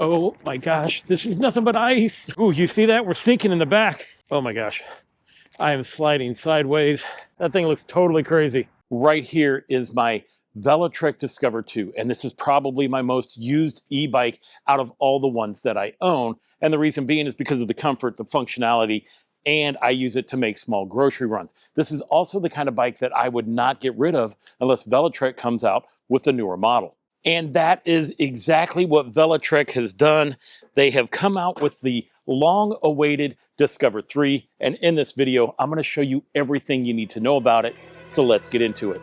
Oh my gosh, this is nothing but ice. Ooh, you see that? We're sinking in the back. Oh my gosh, I am sliding sideways. That thing looks totally crazy. Right here is my Velotric Discover 2, and this is probably my most used e-bike out of all the ones that I own. And the reason being is because of the comfort, the functionality, and I use it to make small grocery runs. This is also the kind of bike that I would not get rid of unless Velotric comes out with a newer model. And that is exactly what Velotric has done. They have come out with the long-awaited Discover 3, and in this video, I'm going to show you everything you need to know about it. So let's get into it.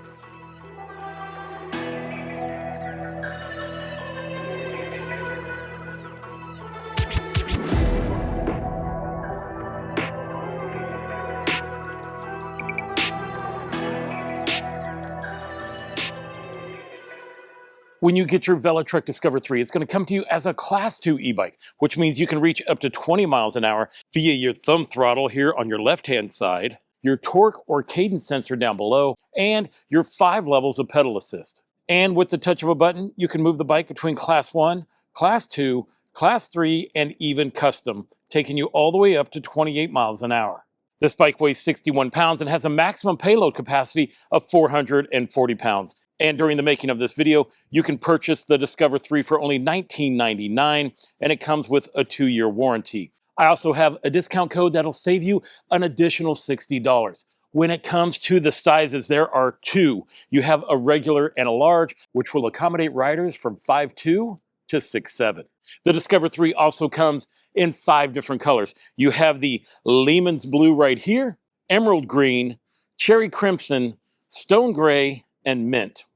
When you get your Velotric Discover 3, it's going to come to you as a Class 2 e-bike, which means you can reach up to 20 miles an hour via your thumb throttle here on your left-hand side, your torque or cadence sensor down below, and your 5 levels of pedal assist. And with the touch of a button, you can move the bike between Class 1, Class 2, Class 3, and even Custom, taking you all the way up to 28 miles an hour. This bike weighs 61 pounds and has a maximum payload capacity of 440 pounds. And during the making of this video, you can purchase the Discover 3 for only $19.99, and it comes with a 2-year warranty. I also have a discount code that'll save you an additional $60. When it comes to the sizes, there are 2. You have a regular and a large, which will accommodate riders from 5'2" to 6'7". The Discover 3 also comes in 5 different colors. You have the Lehman's Blue right here, Emerald Green, Cherry Crimson, Stone Gray, and Mint.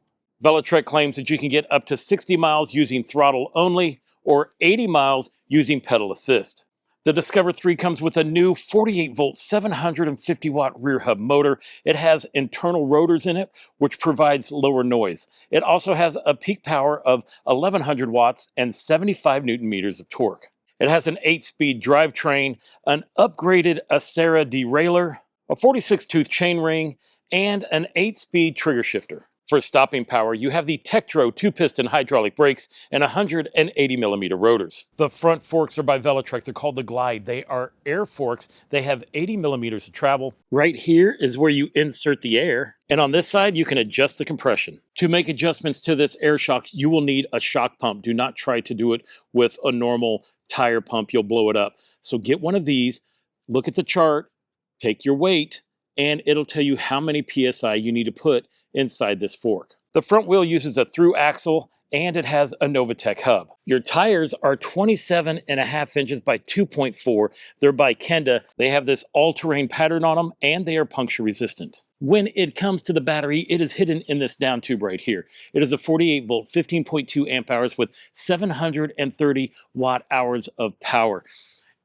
Velotric claims that you can get up to 60 miles using throttle only or 80 miles using pedal assist. The Discover 3 comes with a new 48-volt, 750-watt rear hub motor. It has internal rotors in it, which provides lower noise. It also has a peak power of 1,100 watts and 75 newton meters of torque. It has an 8-speed drivetrain, an upgraded Acera derailleur, a 46-tooth chainring, and an 8-speed trigger shifter. For stopping power, you have the Tektro 2-piston hydraulic brakes and 180mm rotors. The front forks are by Velotric. They're called the Glide. They are air forks. They have 80mm of travel. Right here is where you insert the air. And on this side, you can adjust the compression. To make adjustments to this air shock, you will need a shock pump. Do not try to do it with a normal tire pump. You'll blow it up. So get one of these, look at the chart, take your weight, and it'll tell you how many PSI you need to put inside this fork. The front wheel uses a through axle, and it has a Novatec hub. Your tires are 27.5 inches by 2.4. They're by Kenda. They have this all-terrain pattern on them, and they are puncture resistant. When it comes to the battery, it is hidden in this down tube right here. It is a 48-volt, 15.2 amp hours with 730 watt-hours of power.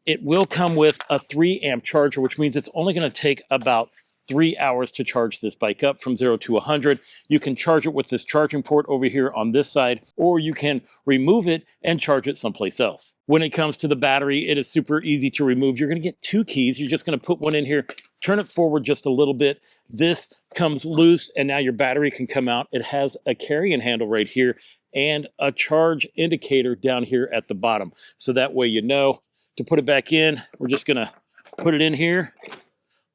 It will come with a 3-amp charger, which means it's only going to take about 3 hours to charge this bike up from 0 to 100. You can charge it with this charging port over here on this side, or you can remove it and charge it someplace else. When it comes to the battery, it is super easy to remove. You're going to get 2 keys. You're just going to put one in here, turn it forward just a little bit. This comes loose, and now your battery can come out. It has a carrying handle right here and a charge indicator down here at the bottom. So that way you know to put it back in. We're just going to put it in here,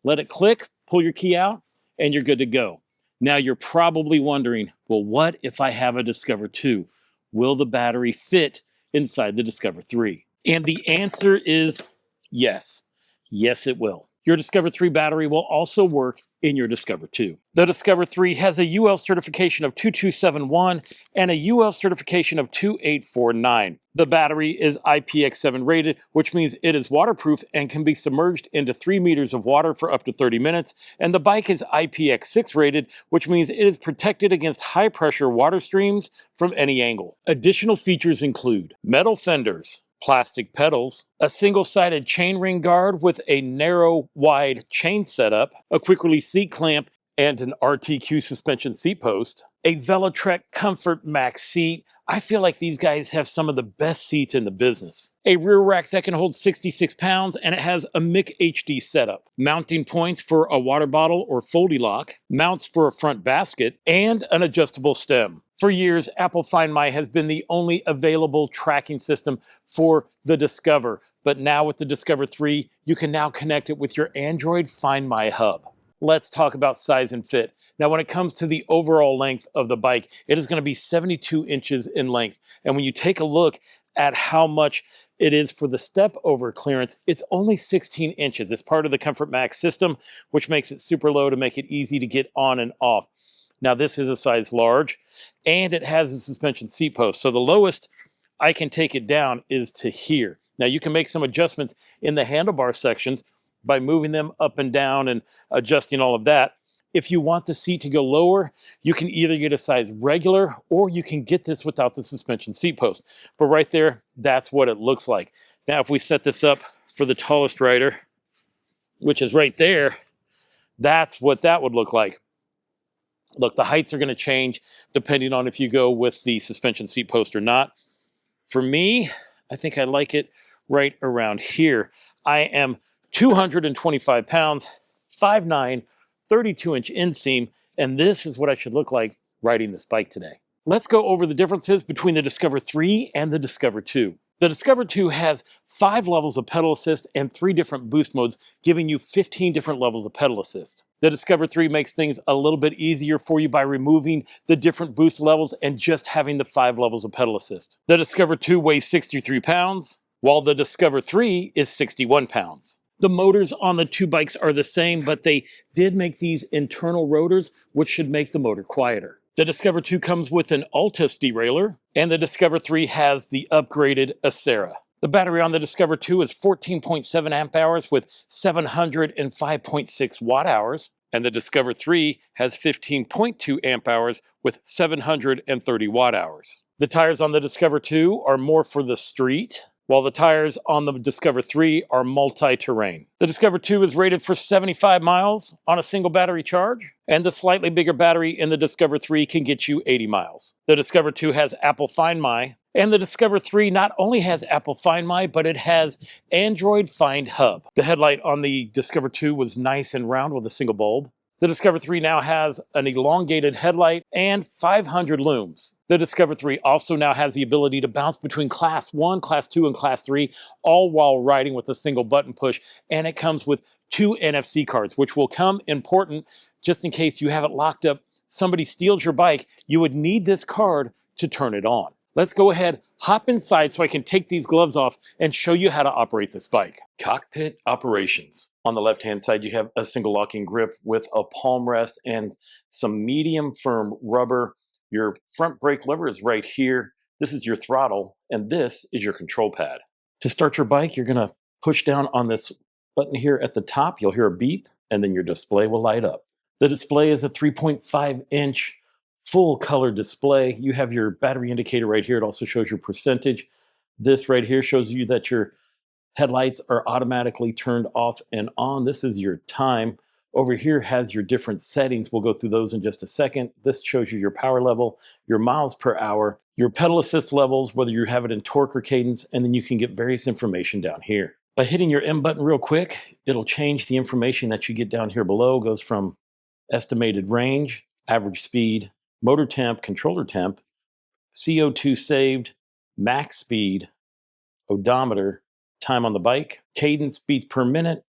let it click, pull your key out, and you're good to go. Now you're probably wondering, well, what if I have a Discover 2? Will the battery fit inside the Discover 3? And the answer is yes. Yes, it will. Your Discover 3 battery will also work in your Discover 2. The Discover 3 has a UL certification of 2271 and a UL certification of 2849. The battery is IPX7 rated, which means it is waterproof and can be submerged into 3 meters of water for up to 30 minutes. And the bike is IPX6 rated, which means it is protected against high pressure water streams from any angle. Additional features include metal fenders, plastic pedals, a single-sided chainring guard with a narrow, wide chain setup, a quick-release seat clamp, and an RTQ suspension seat post, a Velotric Comfort Max seat. I feel like these guys have some of the best seats in the business. A rear rack that can hold 66 pounds, and it has a MIC HD setup. Mounting points for a water bottle or foldy lock, mounts for a front basket, and an adjustable stem. For years, Apple Find My has been the only available tracking system for the Discover. But now with the Discover 3, you can now connect it with your Android Find My hub. Let's talk about size and fit. Now, when it comes to the overall length of the bike, it is going to be 72 inches in length. And when you take a look at how much it is for the step over clearance, it's only 16 inches. It's part of the Comfort Max system, which makes it super low to make it easy to get on and off. Now, this is a size large, and it has a suspension seat post. So the lowest I can take it down is to here. Now, you can make some adjustments in the handlebar sections by moving them up and down and adjusting all of that. If you want the seat to go lower, you can either get a size regular or you can get this without the suspension seat post. But right there, that's what it looks like. Now, if we set this up for the tallest rider, which is right there, that's what that would look like. Look, the heights are going to change depending on if you go with the suspension seat post or not. For me, I think I like it right around here. I am 225 pounds, 5'9", 32-inch inseam, and this is what I should look like riding this bike today. Let's go over the differences between the Discover 3 and the Discover 2. The Discover 2 has 5 levels of pedal assist and 3 different boost modes, giving you 15 different levels of pedal assist. The Discover 3 makes things a little bit easier for you by removing the different boost levels and just having the 5 levels of pedal assist. The Discover 2 weighs 63 pounds, while the Discover 3 is 61 pounds. The motors on the two bikes are the same, but they did make these internal rotors, which should make the motor quieter. The Discover 2 comes with an Altus derailleur, and the Discover 3 has the upgraded Acera. The battery on the Discover 2 is 14.7 amp hours with 705.6 watt hours, and the Discover 3 has 15.2 amp hours with 730 watt hours. The tires on the Discover 2 are more for the street, while the tires on the Discover 3 are multi-terrain. The Discover 2 is rated for 75 miles on a single battery charge, and the slightly bigger battery in the Discover 3 can get you 80 miles. The Discover 2 has Apple Find My, and the Discover 3 not only has Apple Find My, but it has Android Find Hub. The headlight on the Discover 2 was nice and round with a single bulb. The Discover 3 now has an elongated headlight and 500 looms. The Discover 3 also now has the ability to bounce between Class 1, Class 2, and Class 3, all while riding with a single button push. And it comes with 2 NFC cards, which will come important just in case you have it locked up. Somebody steals your bike, you would need this card to turn it on. Let's go ahead, hop inside so I can take these gloves off and show you how to operate this bike. Cockpit Operations. On the left-hand side, you have a single locking grip with a palm rest and some medium firm rubber. Your front brake lever is right here. This is your throttle, and this is your control pad. To start your bike, you're gonna push down on this button here at the top. You'll hear a beep, and then your display will light up. The display is a 3.5-inch full color display. You have your battery indicator right here. It also shows your percentage. This right here shows you that your headlights are automatically turned off and on. This is your time. Over here has your different settings. We'll go through those in just a second. This shows you your power level, your miles per hour, your pedal assist levels, whether you have it in torque or cadence, and then you can get various information down here. By hitting your M button real quick, it'll change the information that you get down here below. It goes from estimated range, average speed, motor temp, controller temp, CO2 saved, max speed, odometer, time on the bike, cadence, beats per minute,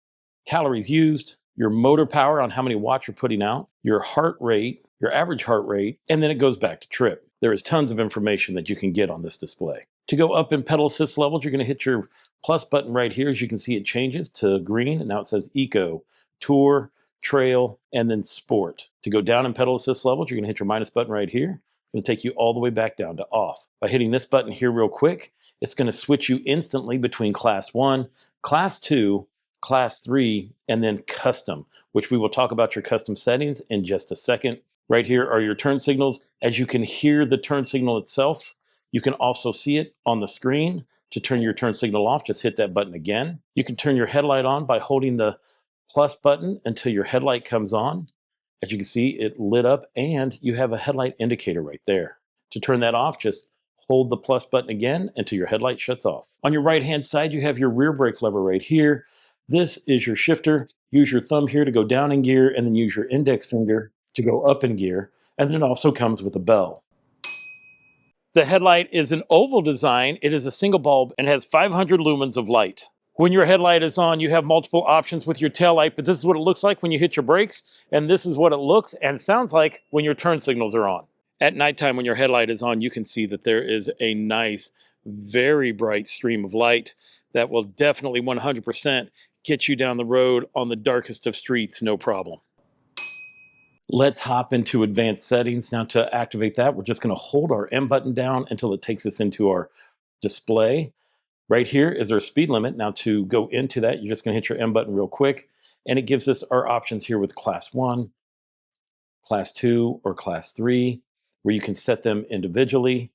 calories used, your motor power on how many watts you're putting out, your heart rate, your average heart rate, and then it goes back to trip. There is tons of information that you can get on this display. To go up in pedal assist levels, you're going to hit your plus button right here. As you can see, it changes to green, and now it says Eco, Tour, Trail, and then Sport. To go down in pedal assist levels, you're going to hit your minus button right here. It's going to take you all the way back down to off. By hitting this button here real quick, it's going to switch you instantly between Class 1, Class 2, Class 3, and then Custom, which we will talk about your custom settings in just a second. Right here are your turn signals. As you can hear the turn signal itself, you can also see it on the screen. To turn your turn signal off, just hit that button again. You can turn your headlight on by holding the plus button until your headlight comes on. As you can see, it lit up and you have a headlight indicator right there. To turn that off, just hold the plus button again until your headlight shuts off. On your right-hand side, you have your rear brake lever right here. This is your shifter. Use your thumb here to go down in gear and then use your index finger to go up in gear. And then it also comes with a bell. The headlight is an oval design. It is a single bulb and has 500 lumens of light. When your headlight is on, you have multiple options with your tail light, but this is what it looks like when you hit your brakes, and this is what it looks and sounds like when your turn signals are on. At nighttime, when your headlight is on, you can see that there is a nice, very bright stream of light that will definitely 100% get you down the road on the darkest of streets, no problem. Let's hop into advanced settings. Now to activate that, we're just going to hold our M button down until it takes us into our display. Right here is our speed limit. Now to go into that, you're just going to hit your M button real quick, and it gives us our options here with Class 1, Class 2, or Class 3, where you can set them individually.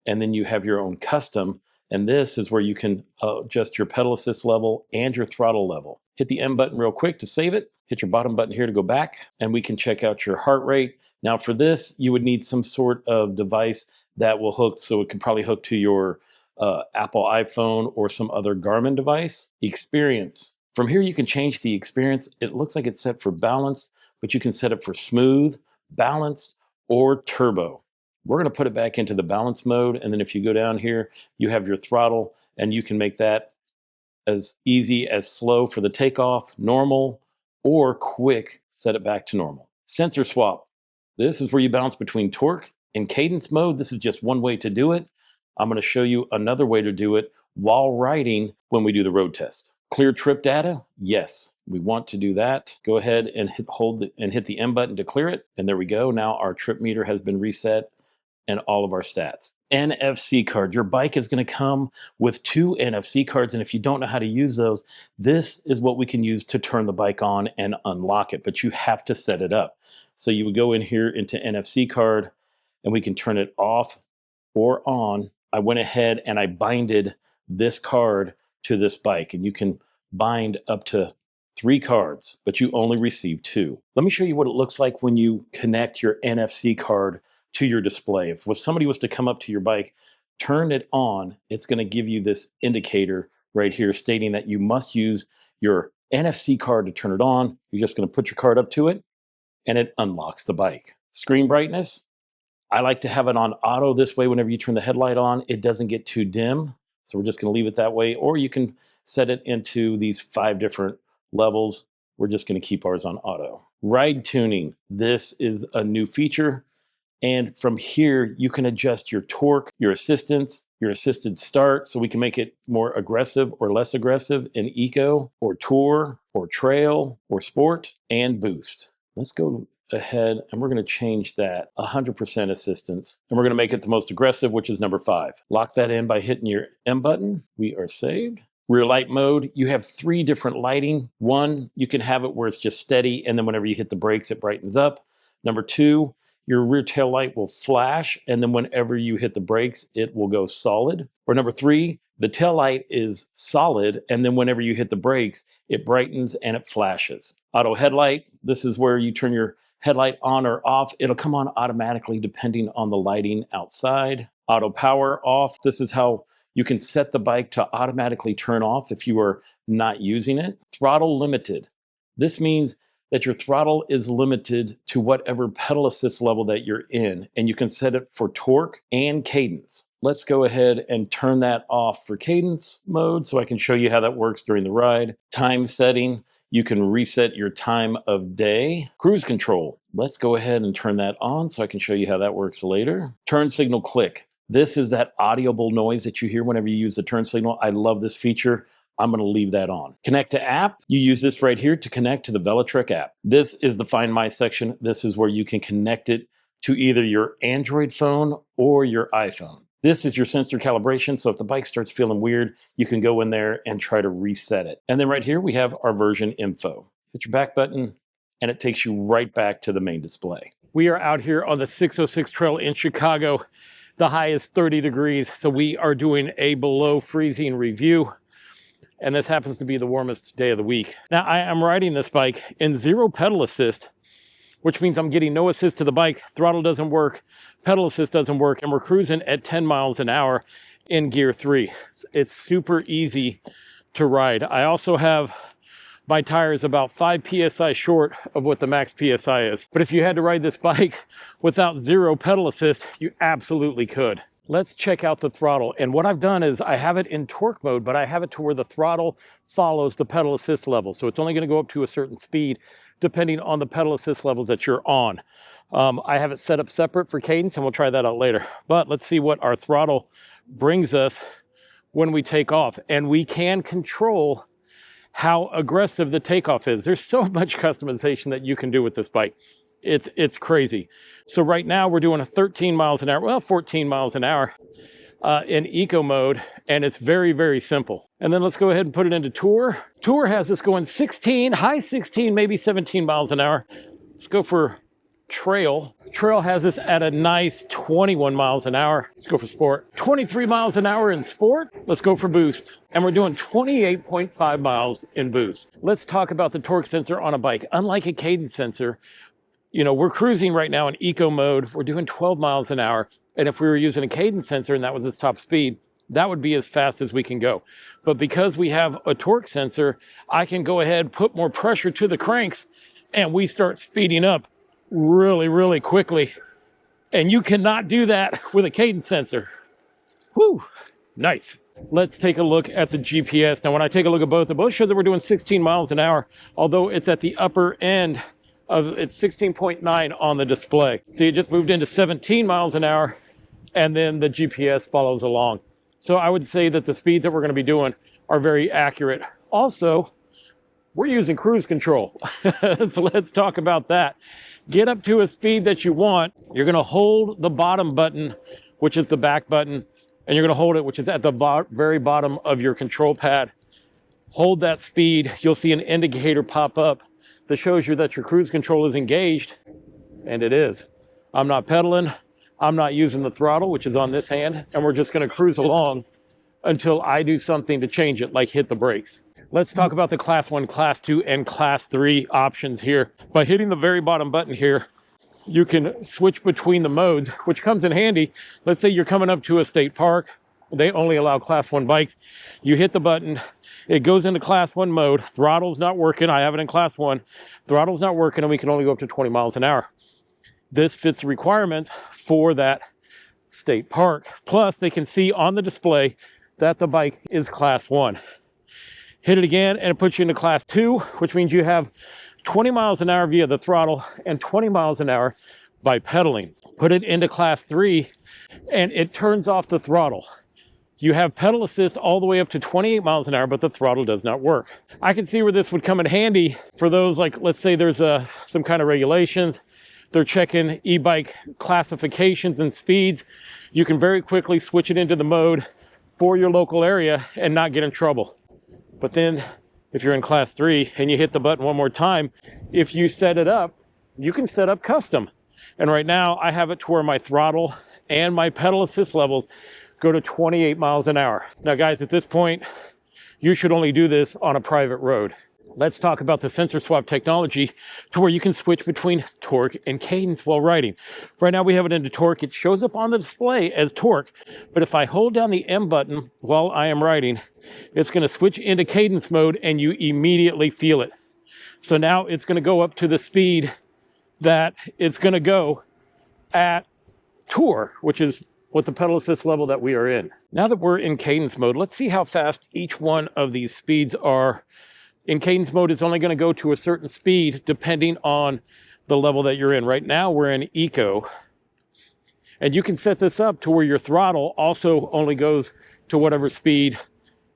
And then you have your own custom, and this is where you can adjust your pedal assist level and your throttle level. Hit the M button real quick to save it. Hit your bottom button here to go back, and we can check out your heart rate. Now for this, you would need some sort of device that will hook, so it could probably hook to your Apple iPhone or some other Garmin device. Experience. From here, you can change the experience. It looks like it's set for balanced, but you can set it for smooth, balanced, or turbo. We're going to put it back into the balance mode, and then if you go down here, you have your throttle, and you can make that as easy as slow for the takeoff, normal, or quick, set it back to normal. Sensor swap. This is where you bounce between torque and cadence mode. This is just one way to do it. I'm going to show you another way to do it while riding when we do the road test. Clear trip data? Yes, we want to do that. Go ahead and hit the M button to clear it, and there we go. Now our trip meter has been reset and all of our stats. NFC card. Your bike is going to come with 2 NFC cards, and if you don't know how to use those, this is what we can use to turn the bike on and unlock it, but you have to set it up. So you would go in here into NFC card, and we can turn it off or on. I went ahead and I binded this card to this bike, and you can bind up to 3 cards, but you only receive 2. Let me show you what it looks like when you connect your NFC card to your display. If somebody was to come up to your bike, turn it on, it's going to give you this indicator right here stating that you must use your NFC card to turn it on. You're just going to put your card up to it, and it unlocks the bike. Screen brightness. I like to have it on auto. This way, whenever you turn the headlight on, it doesn't get too dim. So we're just going to leave it that way. Or you can set it into these 5 different levels. We're just going to keep ours on auto. Ride tuning. This is a new feature. And from here, you can adjust your torque, your assistance, your assisted start, so we can make it more aggressive or less aggressive in eco, or tour, or trail, or sport, and boost. Let's go ahead and we're going to change that 100% assistance, and we're going to make it the most aggressive, which is number 5. Lock that in by hitting your M button. We are saved. Rear light mode, you have 3 different lighting. 1, you can have it where it's just steady, and then whenever you hit the brakes, it brightens up. Number 2, your rear tail light will flash, and then whenever you hit the brakes, it will go solid. Or number 3, the tail light is solid, and then whenever you hit the brakes, it brightens and it flashes. Auto headlight, this is where you turn your headlight on or off. It'll come on automatically depending on the lighting outside. Auto power off, this is how you can set the bike to automatically turn off if you are not using it. Throttle limited. This means that your throttle is limited to whatever pedal assist level that you're in, and you can set it for torque and cadence. Let's go ahead and turn that off for cadence mode so I can show you how that works during the ride. Time setting, you can reset your time of day. Cruise control, let's go ahead and turn that on so I can show you how that works later. Turn signal click. This is that audible noise that you hear whenever you use the turn signal. I love this feature. I'm going to leave that on. Connect to app. You use this right here to connect to the Velotric app. This is the Find My section. This is where you can connect it to either your Android phone or your iPhone. This is your sensor calibration. So if the bike starts feeling weird, you can go in there and try to reset it. And then right here, we have our version info. Hit your back button, and it takes you right back to the main display. We are out here on the 606 Trail in Chicago. The high is 30 degrees. So we are doing a below freezing review. And this happens to be the warmest day of the week. Now, I am riding this bike in 0 pedal assist, which means I'm getting no assist to the bike. Throttle doesn't work, pedal assist doesn't work, and we're cruising at 10 miles an hour in gear 3. It's super easy to ride. I also have My tire is about 5 psi short of what the max psi is. But if you had to ride this bike without zero pedal assist, you absolutely could. Let's check out the throttle. And what I've done is I have it in torque mode, but I have it to where the throttle follows the pedal assist level. So it's only going to go up to a certain speed depending on the pedal assist levels that you're on. I have it set up separate for cadence, and we'll try that out later. But let's see what our throttle brings us when we take off. And we can control how aggressive the takeoff is. There's so much customization that you can do with this bike. It's crazy. So right now we're doing a 13 miles an hour, well, 14 miles an hour in eco mode, and it's very, very simple. And then let's go ahead and put it into tour. Tour has us going 16, high 16, maybe 17 miles an hour. Let's go for trail. Trail has us at a nice 21 miles an hour. Let's go for sport. 23 miles an hour in sport. Let's go for boost. And we're doing 28.5 miles in boost. Let's talk about the torque sensor on a bike. Unlike a cadence sensor, you know, we're cruising right now in eco mode. We're doing 12 miles an hour. And if we were using a cadence sensor and that was its top speed, that would be as fast as we can go. But because we have a torque sensor, I can go ahead, put more pressure to the cranks, and we start speeding up really, really quickly. And you cannot do that with a cadence sensor. Whew, nice. Let's take a look at the GPS. Now, when I take a look at both, they both show that we're doing 16 miles an hour, although it's at the upper end of it's 16.9 on the display. See, it just moved into 17 miles an hour, and then the GPS follows along. So I would say that the speeds that we're going to be doing are very accurate. Also, we're using cruise control. So let's talk about that. Get up to a speed that you want. You're going to hold the bottom button, which is the back button, and you're going to hold it, which is at the very bottom of your control pad. Hold that speed. You'll see an indicator pop up that shows you that your cruise control is engaged, and it is. I'm not pedaling. I'm not using the throttle, which is on this hand, and we're just going to cruise along until I do something to change it, like hit the brakes. Let's talk about the Class 1, Class 2, and Class 3 options here. By hitting the very bottom button here, you can switch between the modes, which comes in handy. Let's say you're coming up to a state park. They only allow Class 1 bikes. You hit the button, it goes into Class 1 mode. Throttle's not working. I have it in Class 1. Throttle's not working, and we can only go up to 20 miles an hour. This fits the requirements for that state park. Plus, they can see on the display that the bike is Class 1. Hit it again, and it puts you into Class 2, which means you have 20 miles an hour via the throttle and 20 miles an hour by pedaling. Put it into Class 3, and it turns off the throttle. You have pedal assist all the way up to 28 miles an hour, but the throttle does not work. I can see where this would come in handy for those, like, let's say there's some kind of regulations. They're checking e-bike classifications and speeds. You can very quickly switch it into the mode for your local area and not get in trouble. But then if you're in Class 3 and you hit the button one more time, if you set it up, you can set up custom. And right now I have it to where my throttle and my pedal assist levels go to 28 miles an hour. Now guys, at this point, you should only do this on a private road. Let's talk about the sensor swap technology to where you can switch between torque and cadence while riding. Right now we have it into torque. It shows up on the display as torque, but if I hold down the M button while I am riding, it's going to switch into cadence mode and you immediately feel it. So now it's going to go up to the speed that it's going to go at tour, which is what the pedal assist level that we are in. Now that we're in cadence mode, let's see how fast each one of these speeds are. In cadence mode, it's only going to go to a certain speed depending on the level that you're in. Right now, we're in eco. And you can set this up to where your throttle also only goes to whatever speed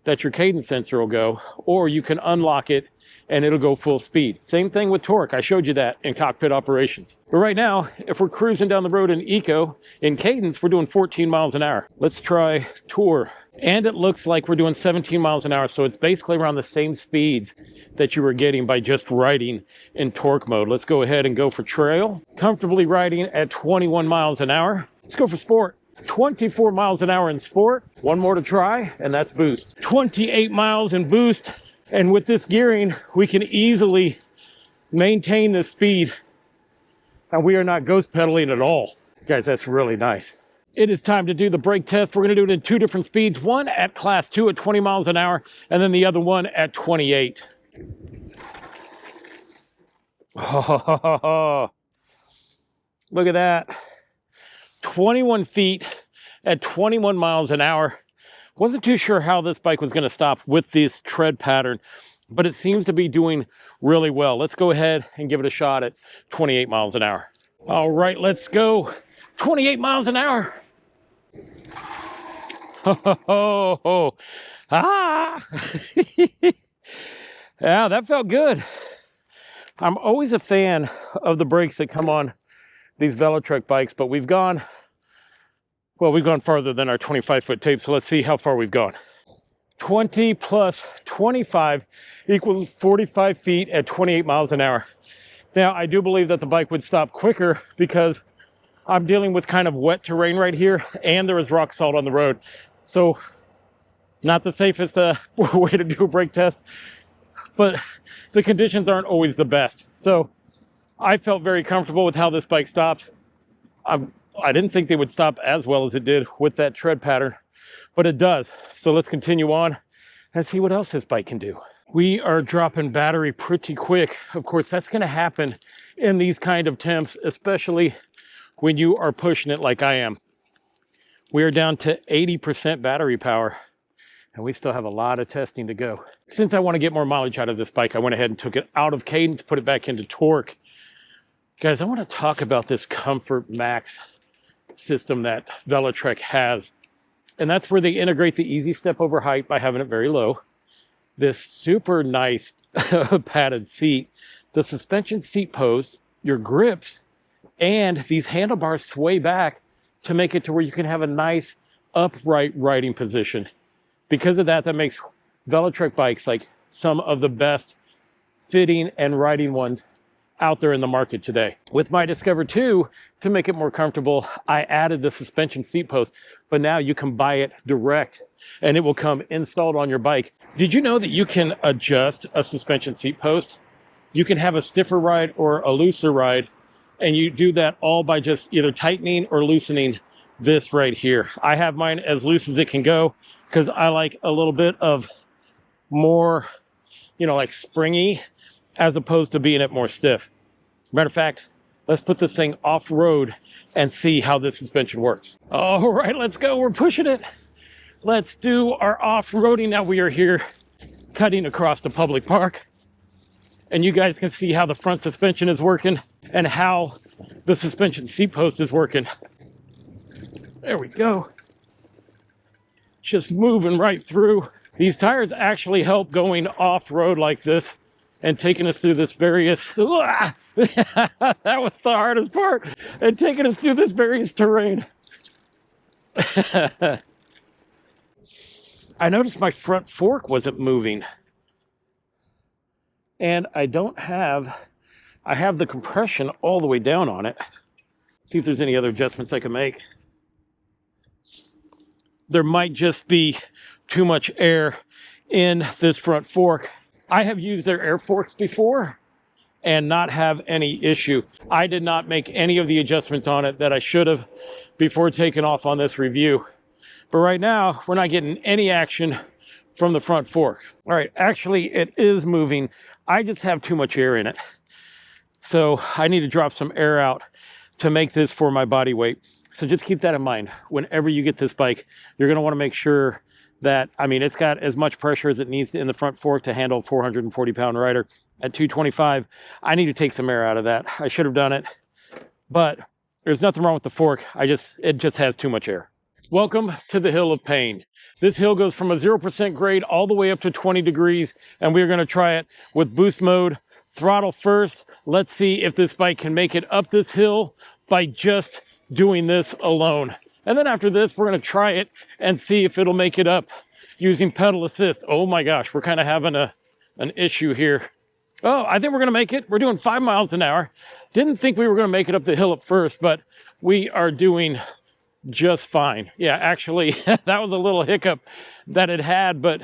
that your cadence sensor will go, or you can unlock it and it'll go full speed. Same thing with torque. I showed you that in Cockpit Operations. But right now, if we're cruising down the road in eco, in cadence, we're doing 14 miles an hour. Let's try tour. And it looks like we're doing 17 miles an hour, so it's basically around the same speeds that you were getting by just riding in torque mode. Let's go ahead and go for trail. Comfortably riding at 21 miles an hour. Let's go for sport. 24 miles an hour in sport. One more to try, and that's boost. 28 miles in boost. And with this gearing, we can easily maintain this speed. And we are not ghost pedaling at all. Guys, that's really nice. It is time to do the brake test. We're going to do it in two different speeds. One at Class 2 at 20 miles an hour, and then the other one at 28. Oh, look at that. 21 feet at 21 miles an hour. Wasn't too sure how this bike was going to stop with this tread pattern, but it seems to be doing really well. Let's go ahead and give it a shot at 28 miles an hour. All right, let's go. 28 miles an hour. Oh, ah. Yeah, that felt good. I'm always a fan of the brakes that come on these Velotric bikes, but we've gone farther than our 25-foot tape, so let's see how far we've gone. 20 plus 25 equals 45 feet at 28 miles an hour. Now, I do believe that the bike would stop quicker because I'm dealing with kind of wet terrain right here, and there is rock salt on the road. So, not the safest way to do a brake test, but the conditions aren't always the best. So, I felt very comfortable with how this bike stopped. I didn't think they would stop as well as it did with that tread pattern, but it does. So let's continue on and see what else this bike can do. We are dropping battery pretty quick. Of course, that's going to happen in these kind of temps, especially when you are pushing it like I am. We are down to 80% battery power, and we still have a lot of testing to go. Since I want to get more mileage out of this bike, I went ahead and took it out of cadence, put it back into torque. Guys, I want to talk about this Comfort Max system that Velotric has. And that's where they integrate the easy step over height by having it very low. This super nice padded seat, the suspension seat post, your grips, and these handlebars sway back to make it to where you can have a nice upright riding position. Because of that, that makes Velotric bikes like some of the best fitting and riding ones out there in the market today. With my Discover 2, to make it more comfortable, I added the suspension seat post, but now you can buy it direct and it will come installed on your bike. Did you know that you can adjust a suspension seat post? You can have a stiffer ride or a looser ride, and you do that all by just either tightening or loosening this right here. I have mine as loose as it can go because I like a little bit of more, like springy, as opposed to being it more stiff. Matter of fact, let's put this thing off-road and see how this suspension works. All right, let's go. We're pushing it. Let's do our off-roading. Now we are here cutting across the public park. And you guys can see how the front suspension is working and how the suspension seat post is working. There we go. Just moving right through. These tires actually help going off-road like this and taking us through this various, that was the hardest part, and taking us through this various terrain. I noticed my front fork wasn't moving. And I have the compression all the way down on it. See if there's any other adjustments I can make. There might just be too much air in this front fork. I have used their air forks before and not have any issue. I did not make any of the adjustments on it that I should have before taking off on this review. But right now, we're not getting any action from the front fork. All right, actually, it is moving. I just have too much air in it. So I need to drop some air out to make this for my body weight. So just keep that in mind. Whenever you get this bike, you're going to want to make sure that, it's got as much pressure as it needs in the front fork to handle a 440-pound rider. At 225, I need to take some air out of that. I should have done it, but there's nothing wrong with the fork. It just has too much air. Welcome to the Hill of Pain. This hill goes from a 0% grade all the way up to 20 degrees, and we're going to try it with boost mode, throttle first. Let's see if this bike can make it up this hill by just doing this alone. And then after this, we're going to try it and see if it'll make it up using pedal assist. Oh my gosh, we're kind of having an issue here. Oh, I think we're going to make it. We're doing 5 miles an hour. Didn't think we were going to make it up the hill at first, but we are doing just fine. Yeah, actually, that was a little hiccup that it had, but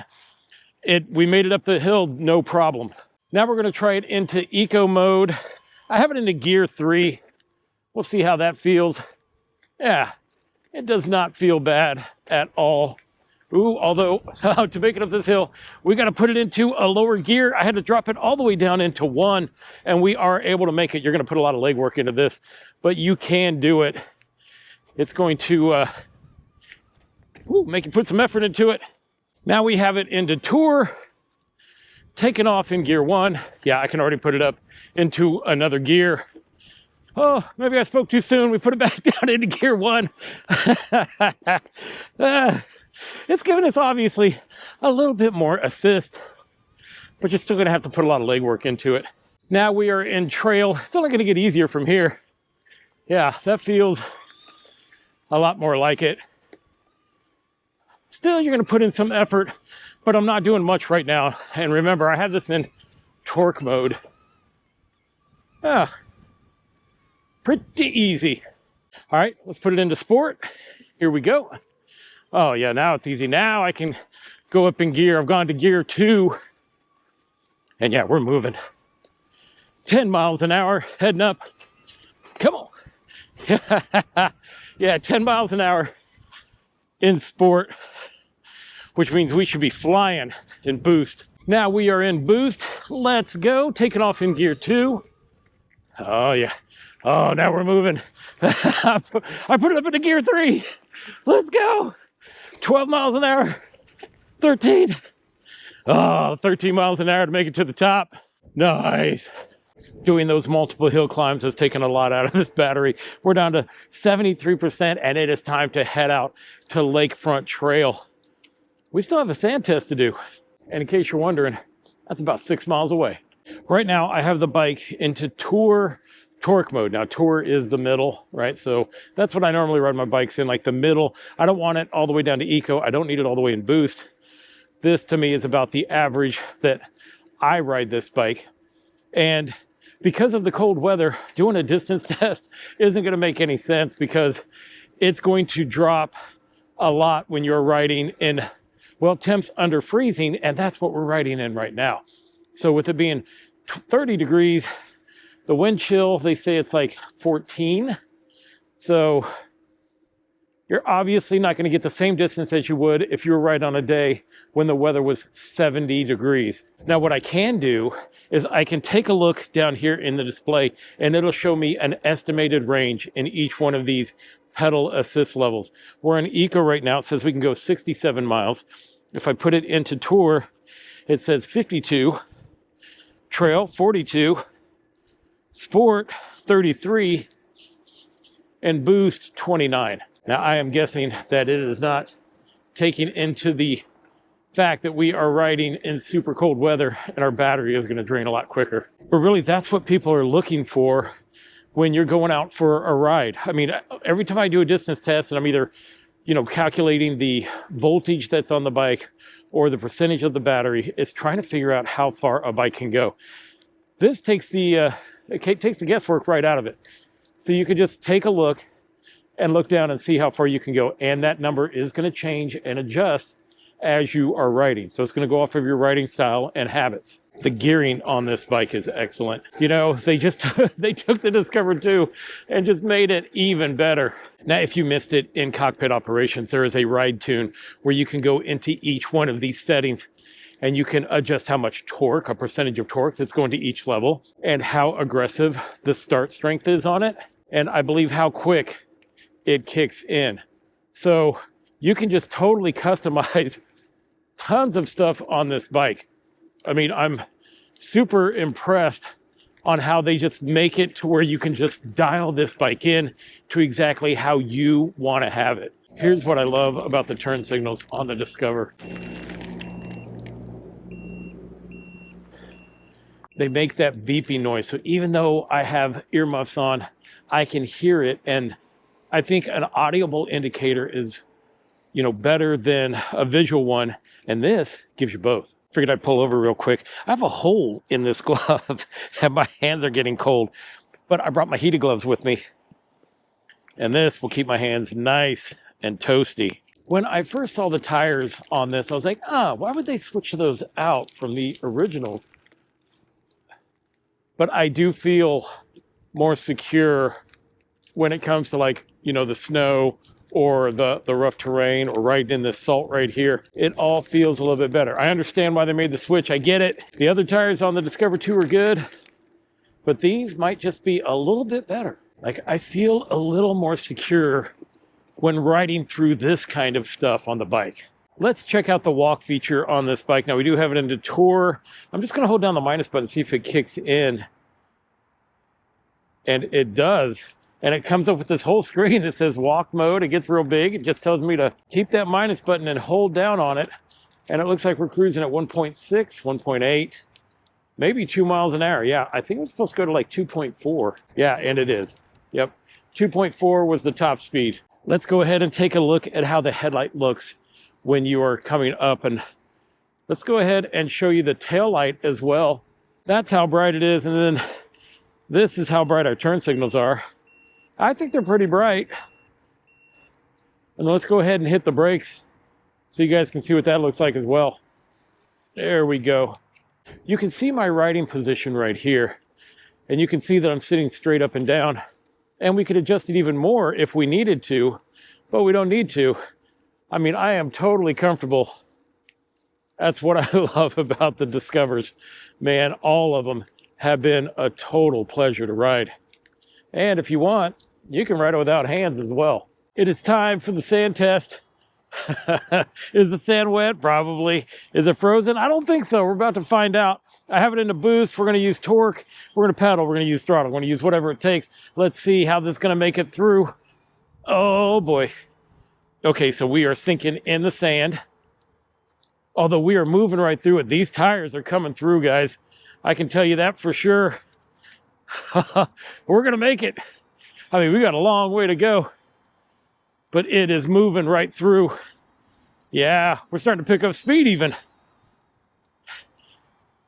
we made it up the hill, no problem. Now we're going to try it into eco mode. I have it into gear 3. We'll see how that feels. Yeah, it does not feel bad at all. Ooh, although to make it up this hill, we got to put it into a lower gear. I had to drop it all the way down into 1, and we are able to make it. You're going to put a lot of legwork into this, but you can do it. It's going to make you put some effort into it. Now we have it into Tour, taken off in gear 1. Yeah, I can already put it up into another gear. Oh, maybe I spoke too soon. We put it back down into gear 1. It's giving us obviously a little bit more assist, but you're still going to have to put a lot of legwork into it. Now we are in trail. It's only going to get easier from here. Yeah, that feels a lot more like it. Still, you're going to put in some effort, but I'm not doing much right now. And remember, I have this in torque mode. Pretty easy. All right, let's put it into sport. Here we go. Oh yeah, now it's easy. Now I can go up in gear. I've gone to gear 2. And yeah, we're moving. 10 miles an hour, heading up. Come on. Yeah, 10 miles an hour in sport, which means we should be flying in boost. Now we are in boost. Let's go. Taking off in gear 2. Oh yeah. Oh, now we're moving. I put it up into gear 3. Let's go. 12 miles an hour. 13. Oh, 13 miles an hour to make it to the top. Nice. Doing those multiple hill climbs has taken a lot out of this battery. We're down to 73%, and it is time to head out to Lakefront Trail. We still have a sand test to do. And in case you're wondering, that's about 6 miles away. Right now, I have the bike into Tour torque mode. Now, Tour is the middle, right? So that's what I normally ride my bikes in, like the middle. I don't want it all the way down to eco. I don't need it all the way in boost. This, to me, is about the average that I ride this bike. And because of the cold weather, doing a distance test isn't going to make any sense because it's going to drop a lot when you're riding in, well, temps under freezing, and that's what we're riding in right now. So with it being 30 degrees, the wind chill, they say it's like 14. So you're obviously not going to get the same distance as you would if you were riding on a day when the weather was 70 degrees. Now, what I can do is I can take a look down here in the display, and it'll show me an estimated range in each one of these pedal assist levels. We're in eco right now. It says we can go 67 miles. If I put it into Tour, it says 52, Trail 42, Sport 33, and Boost 29. Now, I am guessing that it is not taking into the fact that we are riding in super cold weather and our battery is going to drain a lot quicker. But really, that's what people are looking for when you're going out for a ride. I mean, every time I do a distance test and I'm either, calculating the voltage that's on the bike or the percentage of the battery, it's trying to figure out how far a bike can go. This takes the guesswork right out of it. So you can just take a look and look down and see how far you can go. And that number is going to change and adjust as you are riding. So it's going to go off of your riding style and habits. The gearing on this bike is excellent. They took the Discover 2 and just made it even better. Now, if you missed it in Cockpit Operations, there is a ride tune where you can go into each one of these settings and you can adjust how much torque, a percentage of torque that's going to each level, and how aggressive the start strength is on it. And I believe how quick it kicks in. So you can just totally customize tons of stuff on this bike. I mean, I'm super impressed on how they just make it to where you can just dial this bike in to exactly how you want to have it. Here's what I love about the turn signals on the Discover. They make that beeping noise. So even though I have earmuffs on, I can hear it. And I think an audible indicator is, better than a visual one. And this gives you both. Figured I'd pull over real quick. I have a hole in this glove and my hands are getting cold, but I brought my heated gloves with me. And this will keep my hands nice and toasty. When I first saw the tires on this, I was like, why would they switch those out from the original? But I do feel more secure when it comes to the snow or the rough terrain, or riding in this salt right here, it all feels a little bit better. I understand why they made the switch. I get it. The other tires on the Discover 2 are good, but these might just be a little bit better. Like, I feel a little more secure when riding through this kind of stuff on the bike. Let's check out the walk feature on this bike. Now, we do have it into Tour. I'm just going to hold down the minus button, see if it kicks in. And it does. And it comes up with this whole screen that says walk mode. It gets real big. It just tells me to keep that minus button and hold down on it. And it looks like we're cruising at 1.6, 1.8, maybe 2 miles an hour. Yeah, I think it was supposed to go to like 2.4. Yeah, and it is. Yep, 2.4 was the top speed. Let's go ahead and take a look at how the headlight looks when you are coming up. And let's go ahead and show you the tail light as well. That's how bright it is. And then this is how bright our turn signals are. I think they're pretty bright. And let's go ahead and hit the brakes so you guys can see what that looks like as well. There we go. You can see my riding position right here. And you can see that I'm sitting straight up and down. And we could adjust it even more if we needed to, but we don't need to. I mean, I am totally comfortable. That's what I love about the Discovers. Man, all of them have been a total pleasure to ride. And if you want, you can ride it without hands as well. It is time for the sand test. Is the sand wet? Probably. Is it frozen? I don't think so. We're about to find out. I have it in the boost. We're going to use torque. We're going to pedal. We're going to use throttle. We're going to use whatever it takes. Let's see how this is going to make it through. Oh boy. Okay, so we are sinking in the sand. Although we are moving right through it. These tires are coming through, guys. I can tell you that for sure. We're going to make it. I mean, we got a long way to go. But it is moving right through. Yeah, we're starting to pick up speed even.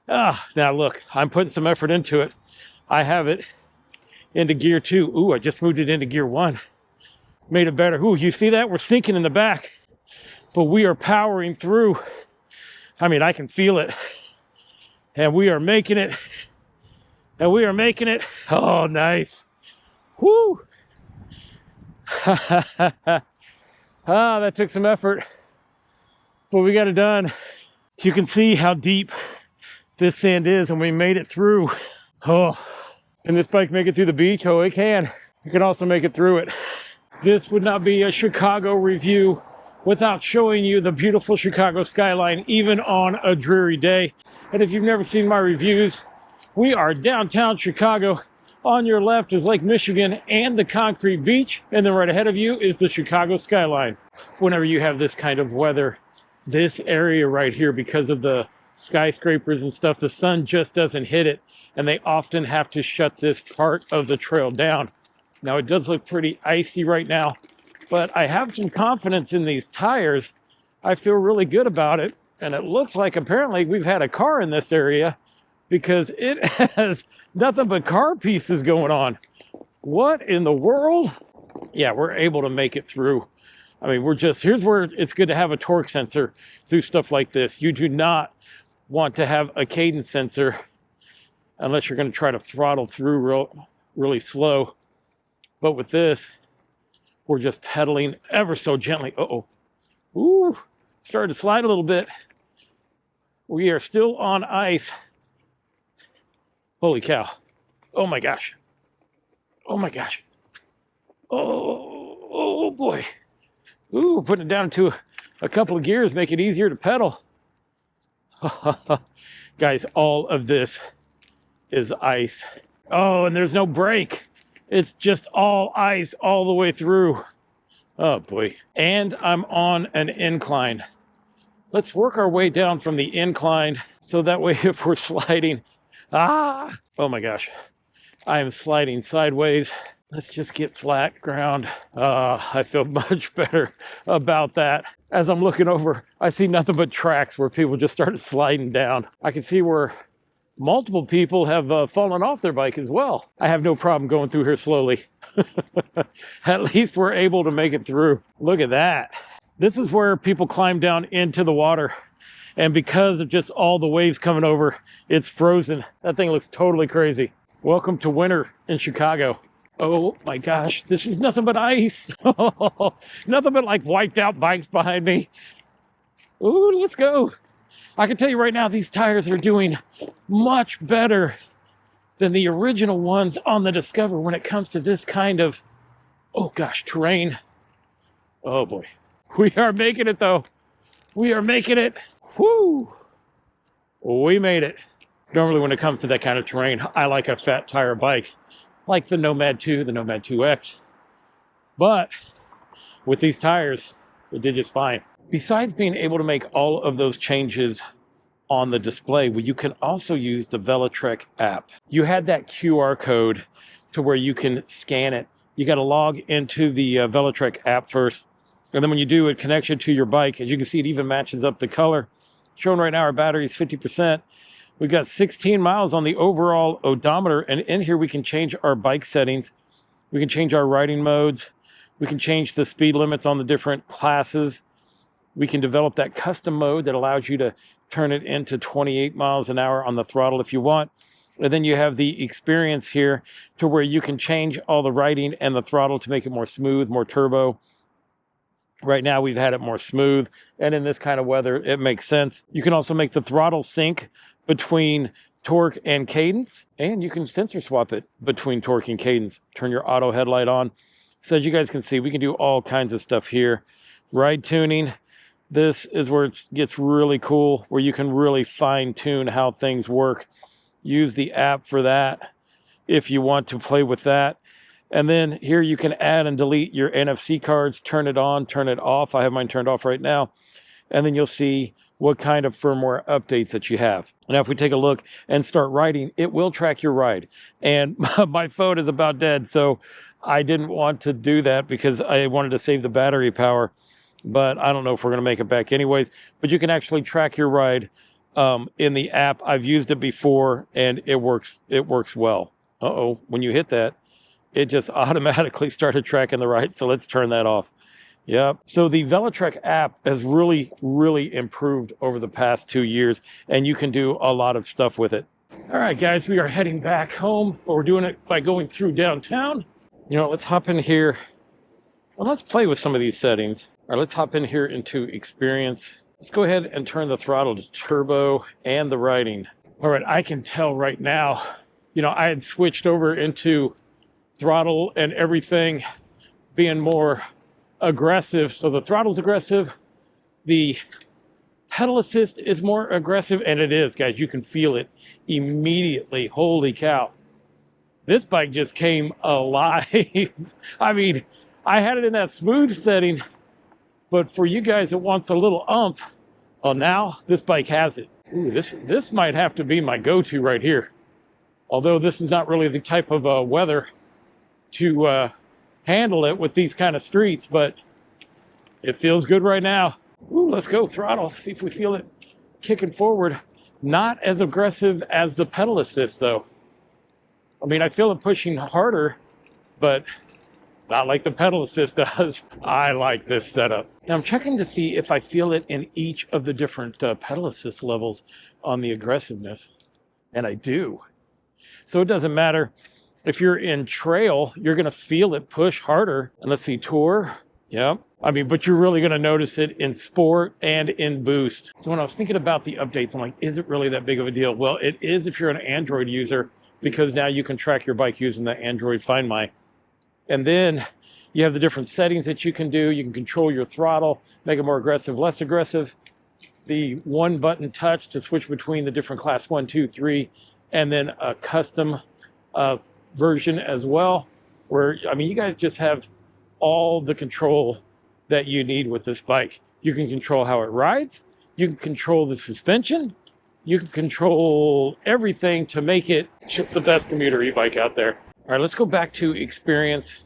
Now look, I'm putting some effort into it. I have it into gear 2. Ooh, I just moved it into gear 1. Made it better. Ooh, you see that? We're sinking in the back. But we are powering through. I mean, I can feel it. And we are making it. And we are making it. Oh, nice. Woo! That took some effort. But we got it done. You can see how deep this sand is, and we made it through. Oh, can this bike make it through the beach? Oh, it can. You can also make it through it. This would not be a Chicago review without showing you the beautiful Chicago skyline, even on a dreary day. And if you've never seen my reviews, we are downtown Chicago. On your left is Lake Michigan and the concrete beach, and then right ahead of you is the Chicago skyline. Whenever you have this kind of weather, this area right here, because of the skyscrapers and stuff, the sun just doesn't hit it, and they often have to shut this part of the trail down. Now, it does look pretty icy right now, but I have some confidence in these tires. I feel really good about it, and it looks like apparently we've had a car in this area because it has nothing but car pieces going on. What in the world? Yeah, we're able to make it through. I mean, here's where it's good to have a torque sensor through stuff like this. You do not want to have a cadence sensor unless you're going to try to throttle through really slow. But with this, we're just pedaling ever so gently. Uh-oh. Ooh, started to slide a little bit. We are still on ice. Holy cow. Oh my gosh. Oh my gosh. Oh boy. Ooh, putting it down to a couple of gears, make it easier to pedal. Guys, all of this is ice. Oh, and there's no brake. It's just all ice all the way through. Oh boy. And I'm on an incline. Let's work our way down from the incline so that way if we're sliding, oh my gosh, I am sliding sideways. Let's just get flat ground. I feel much better about that. As I'm looking over, I see nothing but tracks where people just started sliding down. I can see where multiple people have fallen off their bike as well. I have no problem going through here slowly. At least we're able to make it through. Look at that. This is where people climb down into the water. And because of just all the waves coming over, it's frozen. That thing looks totally crazy. Welcome to winter in Chicago. Oh my gosh, this is nothing but ice. Nothing but like wiped out bikes behind me. Ooh, let's go. I can tell you right now, these tires are doing much better than the original ones on the Discover when it comes to this kind of, oh gosh, terrain. Oh boy. We are making it though. We are making it. Whoo! We made it. Normally when it comes to that kind of terrain, I like a fat tire bike, like the Nomad 2, the Nomad 2X. But with these tires, it did just fine. Besides being able to make all of those changes on the display, well, you can also use the Velotric app. You had that QR code to where you can scan it. You got to log into the Velotric app first. And then when you do, it connects you to your bike. As you can see, it even matches up the color. Showing right now our battery is 50%. We've got 16 miles on the overall odometer. And in here, we can change our bike settings. We can change our riding modes. We can change the speed limits on the different classes. We can develop that custom mode that allows you to turn it into 28 miles an hour on the throttle if you want. And then you have the experience here to where you can change all the riding and the throttle to make it more smooth, more turbo. Right now, we've had it more smooth. And in this kind of weather, it makes sense. You can also make the throttle sync between torque and cadence. And you can sensor swap it between torque and cadence. Turn your auto headlight on. So as you guys can see, we can do all kinds of stuff here. Ride tuning. This is where it gets really cool, where you can really fine tune how things work. Use the app for that if you want to play with that. And then here you can add and delete your NFC cards, turn it on, turn it off. I have mine turned off right now. And then you'll see what kind of firmware updates that you have. Now, if we take a look and start riding, it will track your ride. And my phone is about dead, so I didn't want to do that because I wanted to save the battery power. But I don't know if we're going to make it back anyways. But you can actually track your ride in the app. I've used it before, and it works well. Uh-oh, when you hit that, it just automatically started tracking the ride. So let's turn that off. Yep. So the Velotric app has really, really improved over the past 2 years, and you can do a lot of stuff with it. All right, guys, we are heading back home. But we're doing it by going through downtown. You know, let's hop in here. Well, let's play with some of these settings. All right, let's hop in here into experience. Let's go ahead and turn the throttle to turbo and the riding. All right, I can tell right now, you know, I had switched over into throttle and everything being more aggressive. So the throttle's aggressive. The pedal assist is more aggressive, and it is, guys. You can feel it immediately. Holy cow. This bike just came alive. I mean, I had it in that smooth setting, but for you guys that wants a little oomph, well, now this bike has it. Ooh, this might have to be my go-to right here. Although this is not really the type of weather to handle it with these kind of streets, but it feels good right now. Ooh, let's go throttle, see if we feel it kicking forward. Not as aggressive as the pedal assist, though. I mean, I feel it pushing harder, but not like the pedal assist does. I like this setup. Now I'm checking to see if I feel it in each of the different pedal assist levels on the aggressiveness, and I do. So it doesn't matter if you're in trail, you're going to feel it push harder. And let's see, tour. Yep. I mean, but you're really going to notice it in sport and in boost. So when I was thinking about the updates, I'm like, is it really that big of a deal? Well, it is if you're an Android user, because now you can track your bike using the Android Find My. And then you have the different settings that you can do. You can control your throttle, make it more aggressive, less aggressive. The one button touch to switch between the different class 1, 2, 3, and then a custom version as well, where, I mean, you guys just have all the control that you need with this bike. You can control how it rides. You can control the suspension. You can control everything to make it just the best commuter e-bike out there. All right, let's go back to experience.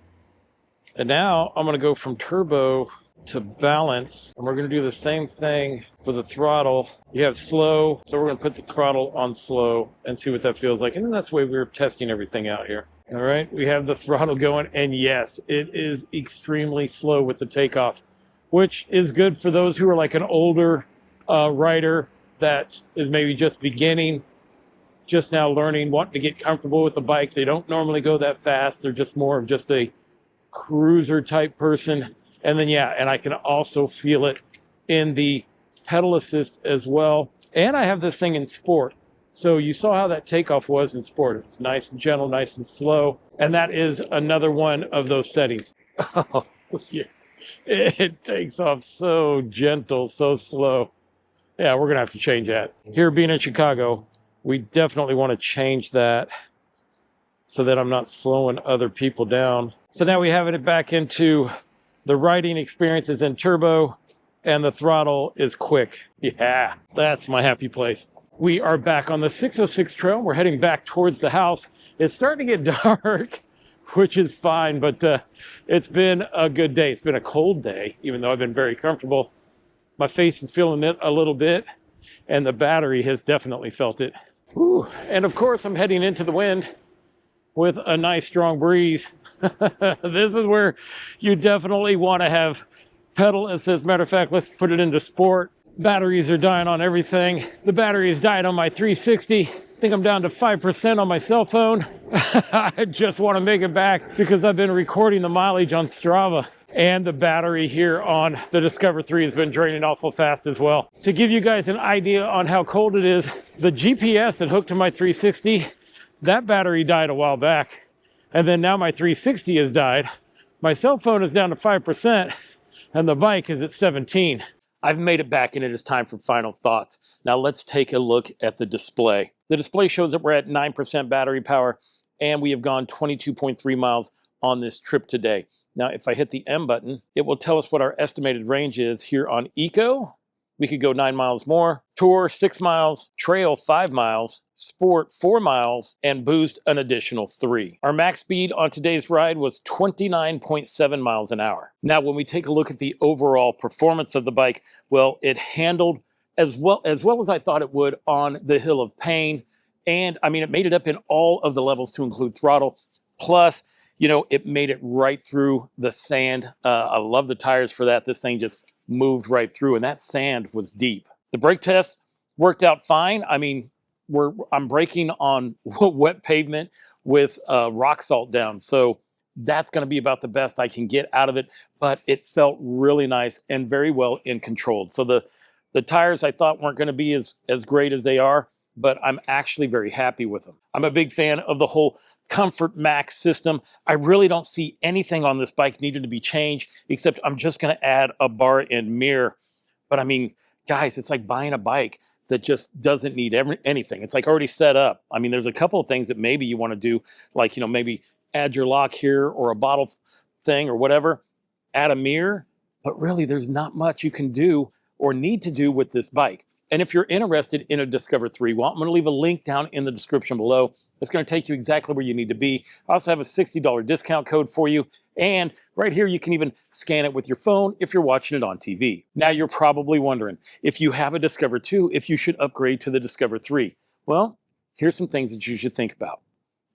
And now I'm going to go from turbo to balance. And we're going to do the same thing for the throttle. You have slow. So we're going to put the throttle on slow and see what that feels like. And then that's the way we're testing everything out here. All right, we have the throttle going. And yes, it is extremely slow with the takeoff, which is good for those who are like an older rider that is maybe just beginning. just now learning, wanting to get comfortable with the bike. They don't normally go that fast. They're just more of just a cruiser type person. And then, yeah, and I can also feel it in the pedal assist as well. And I have this thing in sport. So you saw how that takeoff was in sport. It's nice and gentle, nice and slow. And that is another one of those settings. Oh, yeah. It takes off so gentle, so slow. Yeah, we're going to have to change that. Here being in Chicago, we definitely want to change that so that I'm not slowing other people down. So now we have it back into the riding experience is in turbo and the throttle is quick. Yeah, that's my happy place. We are back on the 606 trail. We're heading back towards the house. It's starting to get dark, which is fine, but it's been a good day. It's been a cold day, even though I've been very comfortable. My face is feeling it a little bit, and the battery has definitely felt it. Ooh. And of course, I'm heading into the wind with a nice strong breeze. This is where you definitely want to have pedal assist. Matter of fact, let's put it into sport. Batteries are dying on everything. The battery has died on my 360. I think I'm down to 5% on my cell phone. I just want to make it back because I've been recording the mileage on Strava. And the battery here on the Discover 3 has been draining awful fast as well. To give you guys an idea on how cold it is, the GPS that hooked to my 360, that battery died a while back. And then now my 360 has died. My cell phone is down to 5%, and the bike is at 17. I've made it back, and it is time for final thoughts. Now let's take a look at the display. The display shows that we're at 9% battery power, and we have gone 22.3 miles on this trip today. Now, if I hit the M button, it will tell us what our estimated range is here on Eco. We could go 9 miles more, Tour 6 miles, Trail 5 miles, Sport 4 miles, and Boost an additional 3. Our max speed on today's ride was 29.7 miles an hour. Now, when we take a look at the overall performance of the bike, well, it handled as well as I thought it would on the Hill of Pain. And I mean, it made it up in all of the levels to include throttle. Plus, you know, it made it right through the sand. I love the tires for that. This thing just moved right through, and that sand was deep. The brake test worked out fine. I mean, I'm braking on wet pavement with rock salt down, so that's going to be about the best I can get out of it. But it felt really nice and very well in control. So the tires I thought weren't going to be as great as they are, but I'm actually very happy with them. I'm a big fan of the whole Comfort Max system. I really don't see anything on this bike needed to be changed, except I'm just going to add a bar and mirror. But I mean, guys, it's like buying a bike that just doesn't need anything. It's like already set up. I mean, there's a couple of things that maybe you want to do, like, you know, maybe add your lock here or a bottle thing or whatever, add a mirror, but really there's not much you can do or need to do with this bike. And if you're interested in a Discover 3, well, I'm going to leave a link down in the description below. It's going to take you exactly where you need to be. I also have a $60 discount code for you. And right here, you can even scan it with your phone if you're watching it on TV. Now, you're probably wondering, if you have a Discover 2, if you should upgrade to the Discover 3. Well, here's some things that you should think about.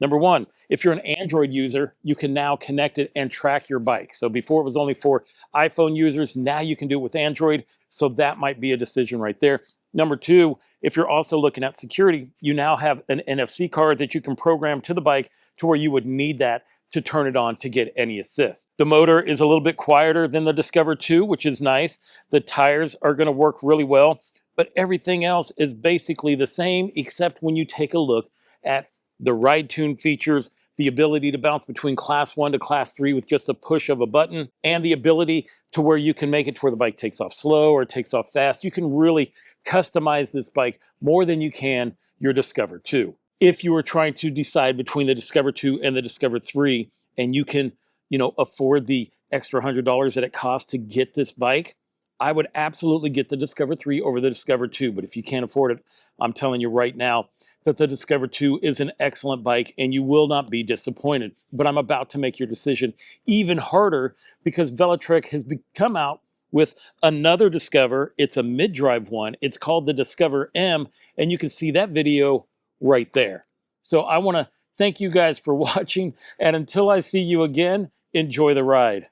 Number one, if you're an Android user, you can now connect it and track your bike. So before it was only for iPhone users, now you can do it with Android. So that might be a decision right there. Number two, if you're also looking at security, you now have an NFC card that you can program to the bike to where you would need that to turn it on to get any assist. The motor is a little bit quieter than the Discover 2, which is nice. The tires are going to work really well, but everything else is basically the same, except when you take a look at the ride tune features, the ability to bounce between class 1 to class 3 with just a push of a button, and the ability to where you can make it to where the bike takes off slow or takes off fast. You can really customize this bike more than you can your Discover 2. If you were trying to decide between the Discover 2 and the Discover 3, and you can, you know, afford the extra $100 that it costs to get this bike, I would absolutely get the Discover 3 over the Discover 2. But if you can't afford it, I'm telling you right now that the Discover 2 is an excellent bike and you will not be disappointed. But I'm about to make your decision even harder because Velotric has come out with another Discover. It's a mid-drive one. It's called the Discover M, and you can see that video right there. So I want to thank you guys for watching, and until I see you again, enjoy the ride.